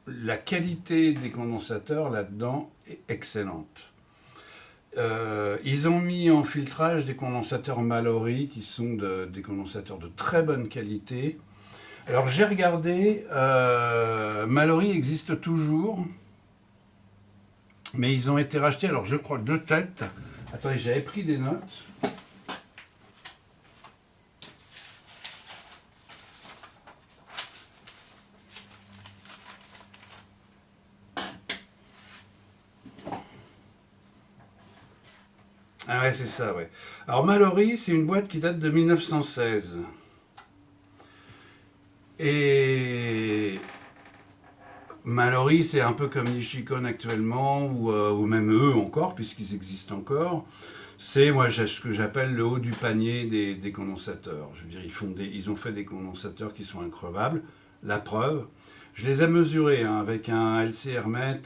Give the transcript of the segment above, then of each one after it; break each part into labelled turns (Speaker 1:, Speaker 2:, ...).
Speaker 1: la qualité des condensateurs là-dedans est excellente. Ils ont mis en filtrage des condensateurs Mallory qui sont des condensateurs de très bonne qualité. Alors j'ai regardé, Mallory existe toujours, mais ils ont été rachetés, alors je crois de tête. Attendez, j'avais pris des notes. Ah ouais, c'est ça, ouais. Alors Mallory, c'est une boîte qui date de 1916. Et Mallory, c'est un peu comme Nishikon actuellement, ou même eux encore, puisqu'ils existent encore. C'est moi ce que j'appelle le haut du panier des condensateurs. Je veux dire, ils ont fait des condensateurs qui sont increvables. La preuve, je les ai mesurés hein, avec un LC Hermet,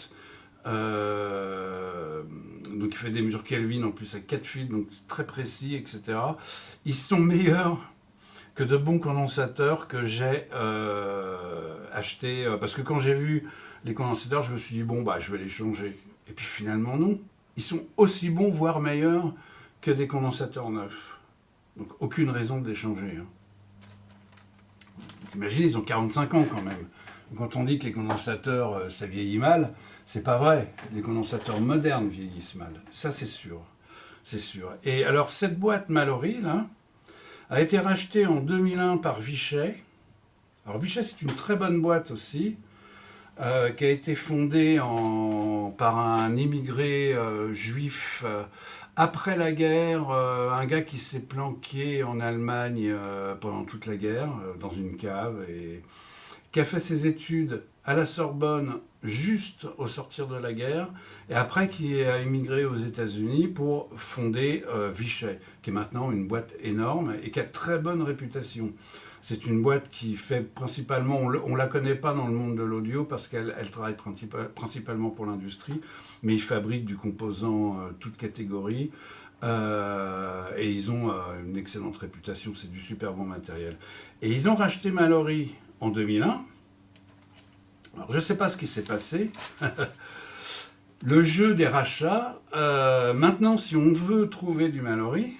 Speaker 1: donc il fait des mesures Kelvin en plus à 4 fils, donc très précis, etc. Ils sont meilleurs que de bons condensateurs que j'ai achetés. Parce que quand j'ai vu les condensateurs, je me suis dit, bon, bah, je vais les changer. Et puis finalement, non. Ils sont aussi bons, voire meilleurs, que des condensateurs neufs. Donc aucune raison de les changer. Hein. T'imagines, ils ont 45 ans quand même. Quand on dit que les condensateurs, ça vieillit mal, c'est pas vrai. Les condensateurs modernes vieillissent mal. Ça, c'est sûr. C'est sûr. Et alors, cette boîte Mallory, là, a été rachetée en 2001 par Vichay. Alors Vichay, c'est une très bonne boîte aussi, qui a été fondée par un immigré juif après la guerre, un gars qui s'est planqué en Allemagne pendant toute la guerre, dans une cave, et qui a fait ses études à la Sorbonne juste au sortir de la guerre, et après qui a immigré aux États-Unis pour fonder Vichay, qui est maintenant une boîte énorme et qui a très bonne réputation. C'est une boîte qui fait principalement, on ne la connaît pas dans le monde de l'audio parce qu'elle travaille principalement pour l'industrie, mais ils fabriquent du composant toute catégorie. Et ils ont une excellente réputation, c'est du super bon matériel. Et ils ont racheté Mallory en 2001. Alors je ne sais pas ce qui s'est passé. Le jeu des rachats, maintenant si on veut trouver du Mallory,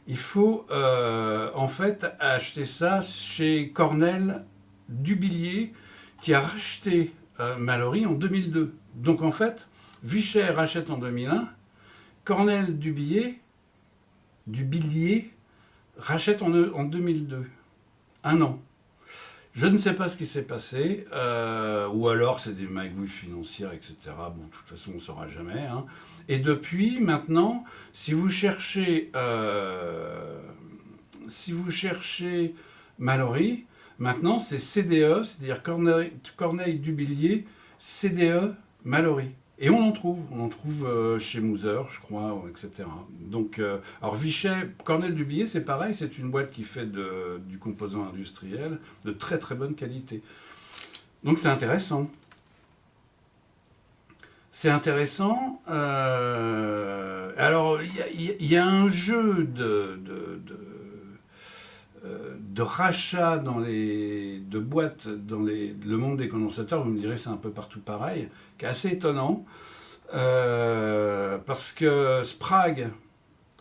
Speaker 1: il faut en fait acheter ça chez Cornell Dubilier qui a racheté Mallory en 2002. Donc en fait, Vichay rachète en 2001, Cornell Dubilier rachète en 2002. Un an. Je ne sais pas ce qui s'est passé, ou alors c'est des magouilles financières, etc. Bon, de toute façon, on ne saura jamais. Hein. Et depuis, maintenant, si vous cherchez Mallory, maintenant c'est CDE, c'est-à-dire Corneille Dubilier, CDE Mallory. Et on en trouve chez Mouser, je crois, etc. Donc, alors Vichet, Cornell Dubilier, c'est pareil, c'est une boîte qui fait du composant industriel de très très bonne qualité. Donc c'est intéressant. C'est intéressant. Alors, il y a un jeu de rachat de boîtes dans le monde des condensateurs, vous me direz c'est un peu partout pareil, qui est assez étonnant, parce que Sprague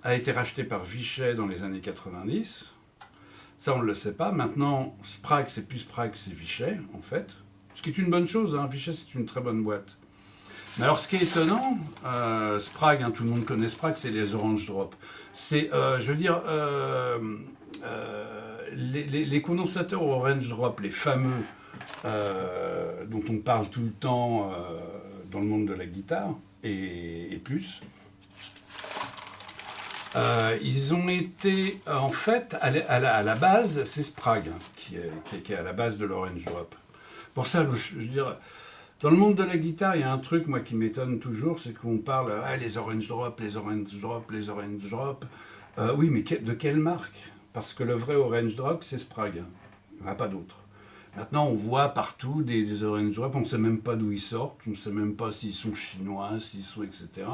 Speaker 1: a été racheté par Vichay dans les années 90. Ça, on ne le sait pas. Maintenant, Sprague, c'est plus Sprague, c'est Vichay, en fait. Ce qui est une bonne chose, hein. Vichay, c'est une très bonne boîte. Mais alors, ce qui est étonnant, Sprague, hein, tout le monde connaît Sprague, c'est les Orange Drop. C'est, je veux dire, les condensateurs Orange Drop, les fameux dont on parle tout le temps dans le monde de la guitare et plus, ils ont été, en fait, à la base, c'est Sprague qui est à la base de l'Orange Drop. Pour ça, je veux dire, dans le monde de la guitare, il y a un truc, moi, qui m'étonne toujours, c'est qu'on parle, les Orange Drop, les Orange Drop, les Orange Drop. Oui, mais de quelle marque? Parce que le vrai Orange Drop, c'est Sprague. Il n'y en a pas d'autre. Maintenant, on voit partout des Orange Drop, on ne sait même pas d'où ils sortent, on ne sait même pas s'ils sont chinois, s'ils sont, etc.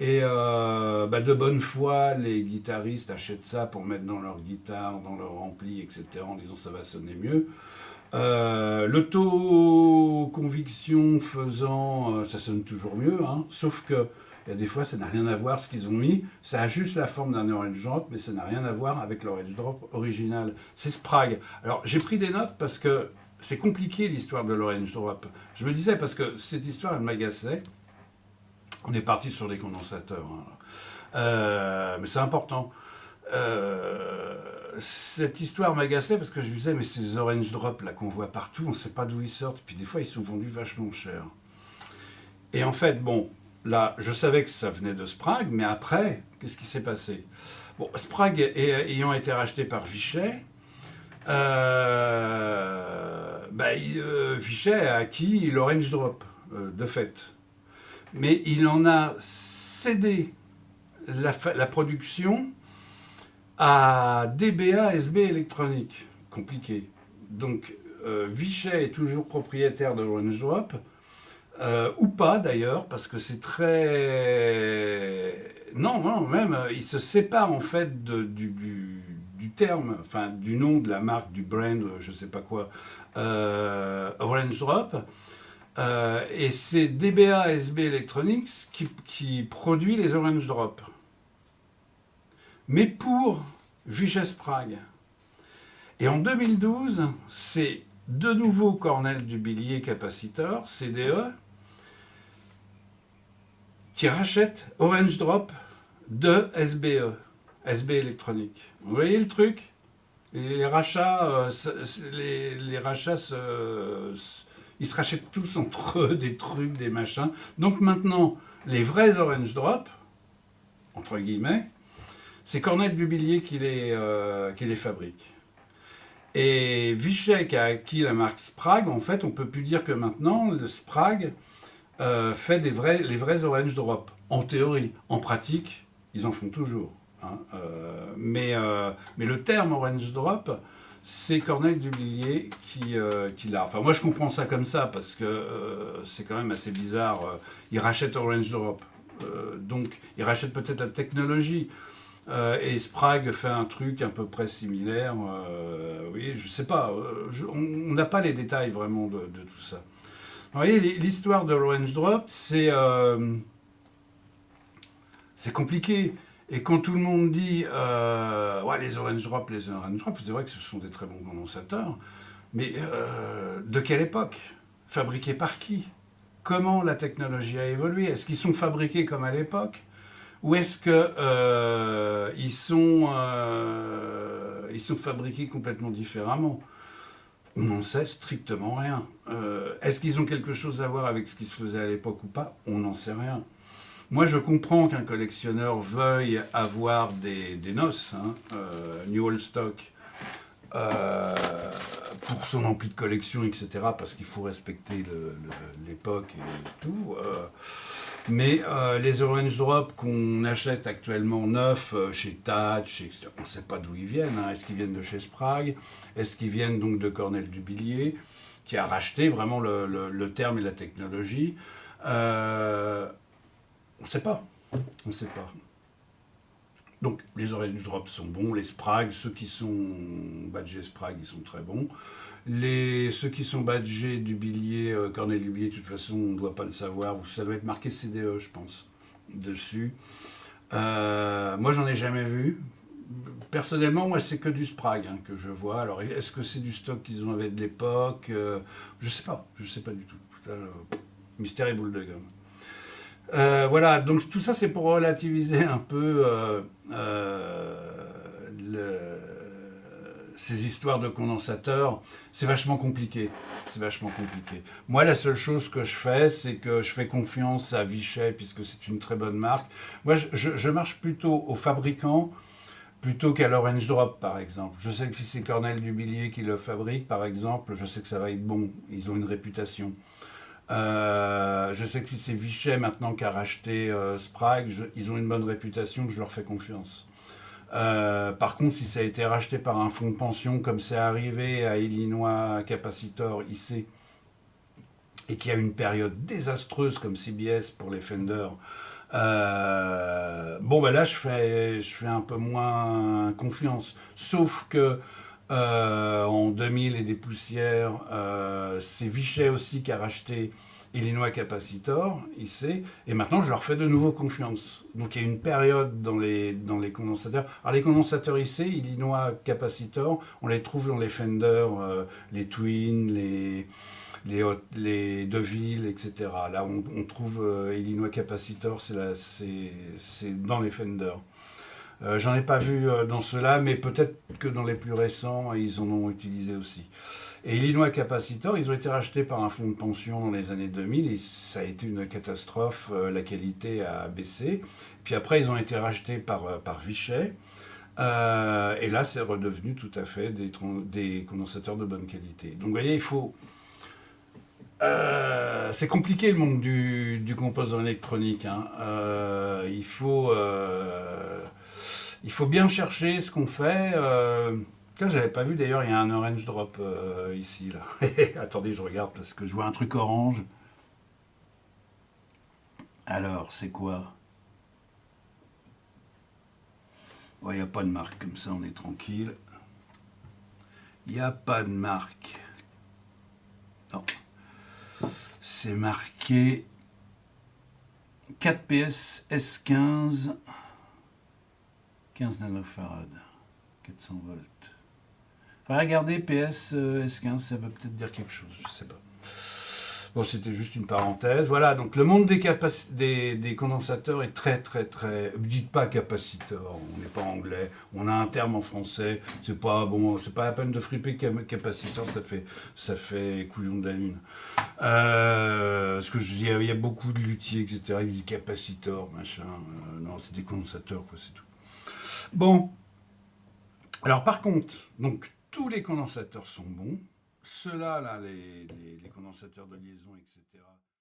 Speaker 1: Et de bonne foi, les guitaristes achètent ça pour mettre dans leur guitare, dans leur ampli, etc., en disant ça va sonner mieux. L'autoconviction faisant, ça sonne toujours mieux, hein, sauf que il y a des fois, ça n'a rien à voir ce qu'ils ont mis. Ça a juste la forme d'un orange drop, mais ça n'a rien à voir avec l'orange drop original. C'est Sprague. Alors, j'ai pris des notes parce que c'est compliqué l'histoire de l'orange drop. Je me disais, parce que cette histoire, elle m'agaçait. On est parti sur les condensateurs, hein. Mais c'est important. Cette histoire m'agaçait parce que je me disais, mais ces orange drops là qu'on voit partout, on ne sait pas d'où ils sortent. Puis des fois, ils sont vendus vachement cher. Et en fait, bon, là, je savais que ça venait de Sprague, mais après, qu'est-ce qui s'est passé? Bon, Sprague ayant été racheté par Vichet, Vichet a acquis l'Orange Drop, de fait. Mais il en a cédé la production à DBA SB Electronic. Compliqué. Donc, Vichet est toujours propriétaire de l'Orange Drop. Ou pas d'ailleurs, parce que c'est très... Non, non, même, il se sépare en fait du terme, enfin du nom de la marque, du brand, je sais pas quoi, Orange Drop. Et c'est DBA SB Electronics qui produit les Orange Drop. Mais pour Vichet Sprague. Et en 2012, c'est de nouveau Cornell Dubilier Capacitor, CDE, qui rachète Orange Drop de SBE, SB Electronic. Vous voyez le truc? Les rachats, les rachats, ils se rachètent tous entre eux des trucs, des machins. Donc maintenant, les vrais Orange Drop, entre guillemets, c'est Cornell Dubilier qui les fabrique. Et Vichet qui a acquis la marque Sprague, en fait, on peut plus dire que maintenant, le Sprague fait les vrais Orange Drop. En théorie. En pratique, ils en font toujours, hein. Mais le terme Orange Drop, c'est Cornell Dubilier qui l'a. Enfin, moi, je comprends ça comme ça, parce que c'est quand même assez bizarre. Ils rachètent Orange Drop. Donc, ils rachètent peut-être la technologie. Et Sprague fait un truc à peu près similaire. Oui, je sais pas. On n'a pas les détails vraiment de tout ça. Vous voyez, l'histoire de l'Orange Drop, c'est compliqué. Et quand tout le monde dit ouais, les Orange Drop, c'est vrai que ce sont des très bons condensateurs. Mais de quelle époque? Fabriqués par qui? Comment la technologie a évolué? Est-ce qu'ils sont fabriqués comme à l'époque? Ou est-ce que ils sont fabriqués complètement différemment? On n'en sait strictement rien. Est-ce qu'ils ont quelque chose à voir avec ce qui se faisait à l'époque ou pas? On n'en sait rien. Moi, je comprends qu'un collectionneur veuille avoir des noces, hein, New Old Stock, pour son ampli de collection, etc., parce qu'il faut respecter l'époque et tout. Mais les Orange Drop qu'on achète actuellement neufs chez Tatch, on ne sait pas d'où ils viennent, hein. Est-ce qu'ils viennent de chez Sprague? Est-ce qu'ils viennent donc de Cornell Dubilier, qui a racheté vraiment le terme et la technologie? On ne sait pas. On ne sait pas. Donc les Orange Drop sont bons, les Sprague, ceux qui sont badgés Sprague, ils sont très bons. Ceux qui sont badgés Dubilier, Cornell Dubilier, de toute façon, on ne doit pas le savoir, ou ça doit être marqué CDE, je pense, dessus. Moi, j'en ai jamais vu. Personnellement, moi, c'est que du Sprague, hein, que je vois. Alors, est-ce que c'est du stock qu'ils ont avait de l'époque? Je sais pas du tout. Mystère et boule de gomme. Voilà, donc tout ça c'est pour relativiser un peu ces histoires de condensateurs. C'est vachement compliqué. C'est vachement compliqué. Moi, la seule chose que je fais, c'est que je fais confiance à Vichet, puisque c'est une très bonne marque. Moi, je marche plutôt aux fabricants plutôt qu'à l'Orange Drop, par exemple. Je sais que si c'est Cornell Dubilier qui le fabrique, par exemple, je sais que ça va être bon. Ils ont une réputation. Je sais que si c'est Vichet maintenant qui a racheté Sprague, ils ont une bonne réputation, que je leur fais confiance. Par contre, si ça a été racheté par un fonds de pension, comme c'est arrivé à Illinois Capacitor, IC, et qu'il y a une période désastreuse comme CBS pour les Fender, bon, ben là, je fais un peu moins confiance. Sauf que En 2000 et des poussières, c'est Vichet aussi qui a racheté Illinois Capacitor, IC, et maintenant je leur fais de nouveau confiance. Donc il y a une période dans les condensateurs. Alors les condensateurs IC, Illinois Capacitor, on les trouve dans les Fender, les Twin, les DeVille, etc. Là on trouve Illinois Capacitor, c'est dans les Fender. J'en ai pas vu dans ceux-là, mais peut-être que dans les plus récents, ils en ont utilisé aussi. Et Illinois Capacitor, ils ont été rachetés par un fonds de pension dans les années 2000 et ça a été une catastrophe, la qualité a baissé. Puis après, ils ont été rachetés par Vichet. Et là, c'est redevenu tout à fait des condensateurs de bonne qualité. Donc vous voyez, il faut... c'est compliqué le monde du composant électronique. Hein. Il faut bien chercher ce qu'on fait. J'avais pas vu d'ailleurs, il y a un orange drop ici là. Attendez, je regarde parce que je vois un truc orange. Alors, c'est quoi? Il n'y a pas de marque, comme ça on est tranquille. Il n'y a pas de marque. Non. C'est marqué 4 PS S15 15 nanofarad 400 volts. Regardez PS S15, ça veut peut-être dire quelque chose, je sais pas. Bon, c'était juste une parenthèse. Voilà, donc le monde des condensateurs est très, très, très... Dites pas capaciteur, on n'est pas anglais. On a un terme en français. C'est pas bon, c'est pas la peine de friper capaciteur, ça fait couillon de la lune. Parce que il y a beaucoup de luthiers, etc. Ils disent capaciteur, machin. Non, c'est des condensateurs, quoi, c'est tout. Bon. Alors par contre, donc tous les condensateurs sont bons. Ceux-là, là, les condensateurs de liaison, etc.